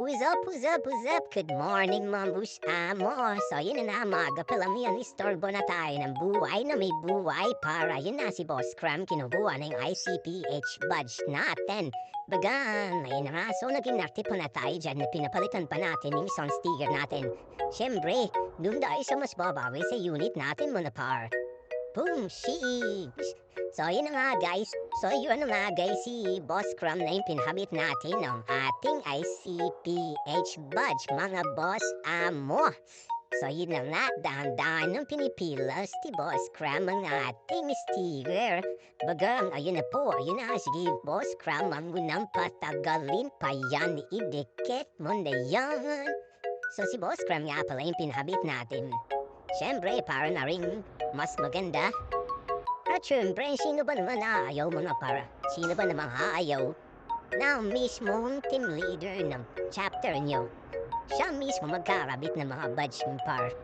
What's up? Good morning, mamush amo. So, yun na maaga pa lang yan, istorbo na tayo ng buhay na may buhay para yun na si Boss Cram kinukuha ng ICPH badge natin. Bagan, ayun na nga. So, naging nartipo na tayo dyan na pinapalitan pa natin yung isang sticker natin. Siyempre, dun tayo sa mas babawi sa unit natin mga par. Boom, sheesh! So, yun na nga guys. So, yun na nga guys, si Boss Cram na yung pinhabit natin ng ating ICPH badge, mga boss amo. So, yun na nga, dahan-dahan ng pinipilas ni Boss Cram ang ating sticker. Bagang, ayun na po, ayun na, sige Boss Cram, ang unang patagalin pa yan, idikit mo na yan. So, si Boss Cram nga pala yung pinhabit natin. Siyempre, para na rin mas maganda. At syempre, sino ba naman aayaw mga para? Sino ba namang aayaw na mismong team leader ng chapter nyo? Siya mismo magkarabit ng mga badge ng par.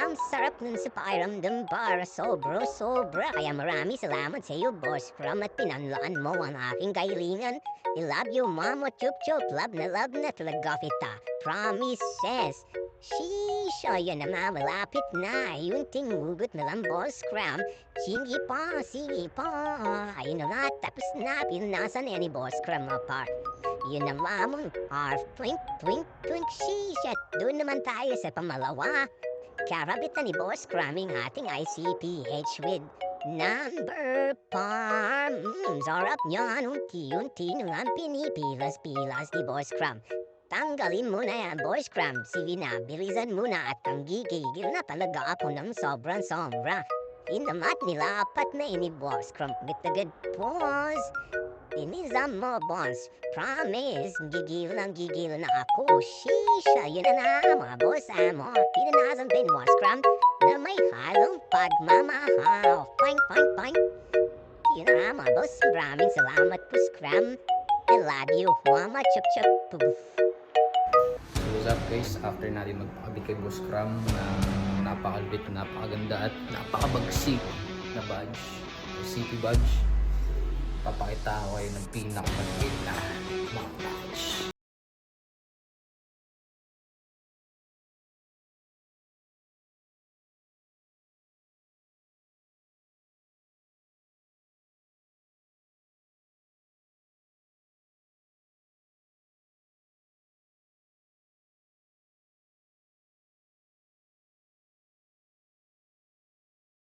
Ang sarap nun sa pakiramdam para sobra. Kaya marami salamat sa iyo, Boss Cram, at pinanlaan mo ang aking kailingan. I love you, Mama Chup Chup. Love na talaga kita. Promises. Sheesh, ayan na nga, malapit na. Yung tingugot na lang, Boss Cram. Sige pa. Ayun na nga, tapos na. Pinunasan na yan ni Boss Cram, mga par. Yun na mamon, par. Twink. Sheesh, at doon naman tayo sa pamalawa. Karabit na ni Boss Cram ang ating ICPH with number par. Sarap niyan, unti-unti nang pinipilas-pilas ni Boss Cram. Tanggalin mo na yan, Boss Cram. Sige na, bilisan mo na at ang gigigil na talaga ako ng sobrang-sobra. Inamat nilapat na ini Boss Cram with the good pause. Inizam mo, boss. Promise, gigil na ako. Sheesh, yun na mga boss mo. Pinanasan din, Boss Cram, na may halong pagmamahal. Fine. Yun na mga boss. Maraming salamat, Boss Cram. I love you, Mama Chup Chup. What's up guys, after natin magpakabit kay Boss Cram na napakalbit, napakaganda at napakabagsik na badge, CP badge, papakita ko kayo ng pinakamalapit na